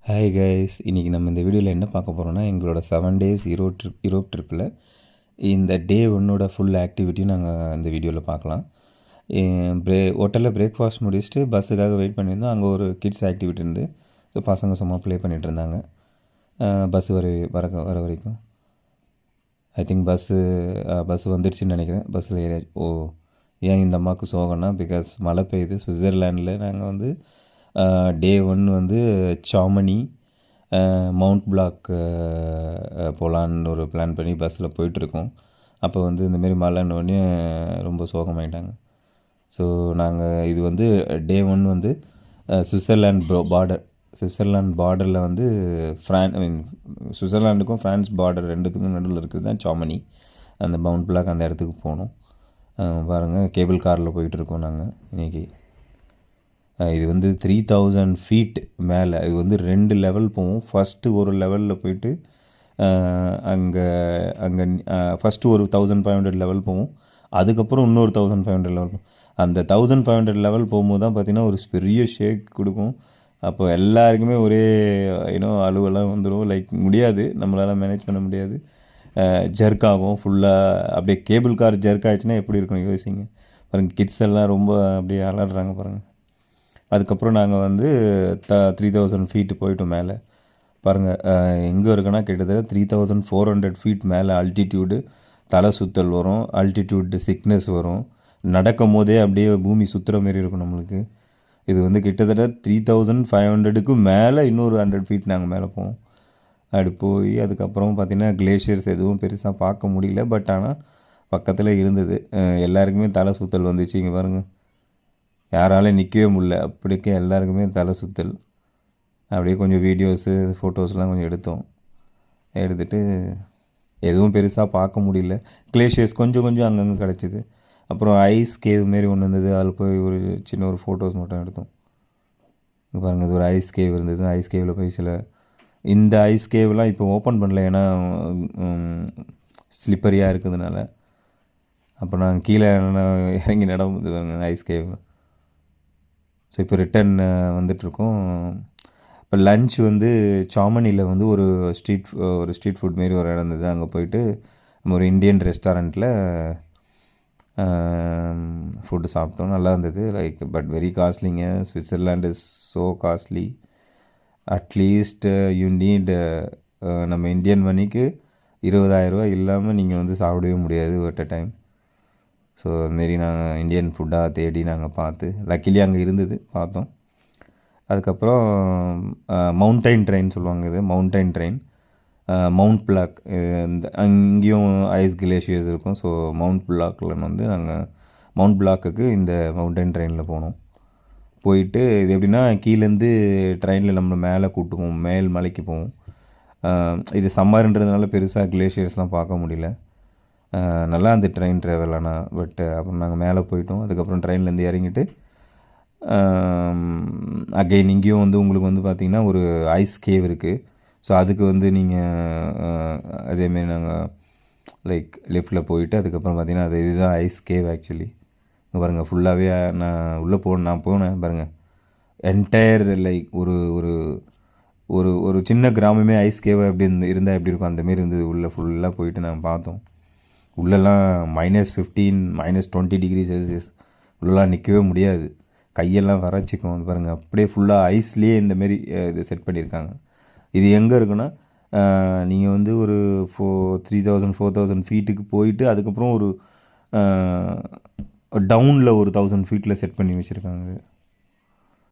Hi guys, இன்றைக்கி நம்ம இந்த வீடியோவில் என்ன பார்க்க போகிறோம்னா, எங்களோட 7 டேஸ் யூரோப் ட்ரிப்பில் இந்த டே ஒன்னோட ஃபுல் ஆக்டிவிட்டியும் நாங்கள் இந்த வீடியோவில் பார்க்கலாம். ஹோட்டலில் பிரேக்ஃபாஸ்ட் முடிச்சுட்டு பஸ்ஸுக்காக வெயிட் பண்ணியிருந்தோம். அங்கே ஒரு கிட்ஸ் ஆக்டிவிட்டி இருந்து, ஸோ பசங்க சும்மா ப்ளே பண்ணிகிட்டு இருந்தாங்க. பஸ் வர வரைக்கும் ஐ திங்க் பஸ்ஸு வந்துடுச்சுன்னு நினைக்கிறேன். பஸ்ஸில் ஏறியாச்சு. ஏன் இந்த அம்மாவுக்கு சோகம்னா, பிகாஸ் மழை பெய்யுது. சுவிட்சர்லாண்டில் நாங்கள் வந்து டே 1 வந்து சாமனி, மவுண்ட் பிளாக் போகலான்னு ஒரு பிளான் பண்ணி பஸ்ஸில் போயிட்டுருக்கோம். அப்போ வந்து இந்தமாரி மழைன்னொடனே ரொம்ப சோகமாயிட்டாங்க. ஸோ நாங்கள் இது வந்து டே 1 வந்து சுவிட்சர்லாண்ட் பார்டரில் வந்து சுவிட்சர்லாண்டுக்கும் ஃப்ரான்ஸ் பார்டர் ரெண்டுத்துக்கும் நடுவில் இருக்கிறது தான் சாமனி. அந்த மவுண்ட் பிளாக் அந்த இடத்துக்கு போகணும். பாருங்கள், கேபிள் காரில் போயிட்டுருக்கோம் நாங்கள் இன்றைக்கி. இது வந்து 3000 ஃபீட் மேலே. இது வந்து 2 லெவல் போகும். ஃபஸ்ட்டு ஒரு லெவலில் போயிட்டு அங்கே ஃபஸ்ட்டு ஒரு 1500 லெவல் போகும். அதுக்கப்புறம் இன்னொரு 1500 லெவல் போகும். அந்த 1500 லெவல் போகும்போது தான் பார்த்திங்கன்னா ஒரு பெரிய ஷேக் கொடுக்கும். அப்போ எல்லாருக்குமே ஒரே அழுவெல்லாம் வந்துடும். லைக் முடியாது, நம்மளால் மேனேஜ் பண்ண முடியாது. ஜர்க் ஆகும் ஃபுல்லாக. அப்படியே கேபிள் கார் ஜர்க் ஆகிடுச்சுன்னா எப்படி இருக்கும் யோசிங்க பாருங்கள். கிட்ஸ் எல்லாம் ரொம்ப அப்படியே அலறாங்க பாருங்கள். அதுக்கப்புறம் நாங்கள் வந்து 3000 ஃபீட்டு போயிட்டோம் மேலே. பாருங்கள், எங்கே இருக்குன்னா கிட்டத்தட்ட 3400 ஃபீட் மேலே அல்டிடியூடு. தலை சுற்றல் வரும், அல்டிடியூட் சிக்னஸ் வரும். நடக்கும் போதே அப்படியே பூமி சுற்றுற மாரி இருக்கும் நம்மளுக்கு. இது வந்து கிட்டத்தட்ட 3500க்கு மேலே இன்னொரு 100 ஃபீட் நாங்கள் மேலே போவோம். அப்படி போய் அதுக்கப்புறம் பார்த்திங்கன்னா கிளேஷியர்ஸ் எதுவும் பெருசாக பார்க்க முடியல. பட் ஆனால் பக்கத்தில் இருந்தது. எல்லாருக்குமே தலை சுற்றல் வந்துச்சு. இங்கே பாருங்கள், யாராலையும் நிற்கவே முடியல. அப்படிக்கே எல்லாருக்குமே தலை சுற்றல். அப்படியே கொஞ்சம் வீடியோஸு ஃபோட்டோஸ்லாம் கொஞ்சம் எடுத்துகிட்டு எதுவும் பெருசாக பார்க்க முடியல. கிளேஷியர்ஸ் கொஞ்சம் அங்கங்கே கிடச்சிது. அப்புறம் ஐஸ் கேவ் மாரி ஒன்று இருந்தது. அதில் போய் ஒரு சின்ன ஒரு ஃபோட்டோஸ் மட்டும் எடுத்தோம். இங்கே பாருங்கள், இது ஒரு ஐஸ் கேவ் இருந்தது. ஐஸ் கேவில் போய் இந்த ஐஸ் கேவ்லாம் இப்போ ஓப்பன் பண்ணல, ஏன்னா ஸ்லிப்பரியாக இருக்கிறதுனால. அப்போ நாங்கள் கீழே இறங்கி நடந்து பாருங்கள் ஐஸ் கேவ். ஸோ இப்போ ரிட்டன் வந்துட்ருக்கோம். இப்போ லன்ச் வந்து சாமனியில் வந்து ஒரு ஸ்ட்ரீட் ஃபுட் மாரி ஒரு இடம் இருந்தது. அங்கே போயிட்டு நம்ம ஒரு இந்தியன் ரெஸ்டாரண்ட்டில் ஃபுட்டு சாப்பிட்டோம். நல்லா இருந்தது. லைக் பட் வெரி காஸ்ட்லிங்க. Switzerland is so costly. At least you need நம்ம இந்தியன் மணிக்கு 20,000 ரூபா இல்லாமல் நீங்கள் வந்து சாப்பிடவே முடியாது அட் அ டைம். ஸோ அதுமாரி நாங்கள் இந்தியன் ஃபுட்டாக தேடி நாங்கள் பார்த்து, லக்கிலி அங்கே இருந்தது, பார்த்தோம். அதுக்கப்புறம் மவுண்டைன் ட்ரெயின் சொல்லுவாங்க. இது மவுண்டைன் ட்ரெயின். மவுண்ட் பிளாக், இந்த அங்கேயும் ஐஸ் கிளேஷியர்ஸ் இருக்கும். ஸோ மவுண்ட் பிளாக்கில் வந்து நாங்கள் மவுண்ட் பிளாக்குக்கு இந்த மவுண்டைன் ட்ரெயினில் போனோம். போயிட்டு இது எப்படின்னா, கீழேருந்து ட்ரெயினில் நம்ம மேலே கூட்டு போவோம், மேல் மலைக்கு போவோம். இது சம்மர்ன்றதுனால பெருசாக கிளேஷியர்ஸ்லாம் பார்க்க முடியல. நல்லா அந்த ட்ரெயின் ட்ராவல். ஆனால் அப்புறம் நாங்கள் மேலே போயிட்டோம். அதுக்கப்புறம் ட்ரெயின்லேருந்து இறங்கிட்டு அகைன் இங்கேயும் வந்து உங்களுக்கு வந்து பார்த்திங்கன்னா ஒரு ஐஸ் கேவ் இருக்குது. ஸோ அதுக்கு வந்து நீங்கள் அதேமாரி நாங்கள் லைக் லெஃப்டில் போயிட்டு அதுக்கப்புறம் பார்த்திங்கன்னா இதுதான் ஐஸ் கேவ் ஆக்சுவலி. இங்கே பாருங்கள், ஃபுல்லாகவே நான் போனேன் பாருங்கள். என்டையர் லைக் ஒரு ஒரு ஒரு ஒரு சின்ன கிராமமே ஐஸ் கேவ் எப்படி இருந்தால் எப்படி இருக்கும் அந்தமாரி இருந்தது. உள்ளே ஃபுல்லாக போயிட்டு நாங்கள் பார்த்தோம். உள்ளெல்லாம் -15 -20 டிகிரி செல்சியஸ். உள்ளெல்லாம் நிற்கவே முடியாது. கையெல்லாம் வறட்சிக்கும். அது பாருங்கள், அப்படியே ஃபுல்லாக ஐஸ்லேயே இந்தமாரி இது செட் பண்ணியிருக்காங்க. இது எங்கே இருக்குன்னா, நீங்கள் வந்து ஒரு 4000 ஃபீட்டுக்கு போயிட்டு அதுக்கப்புறம் ஒரு டவுனில் ஒரு 1000 ஃபீட்டில் செட் பண்ணி வச்சுருக்காங்க.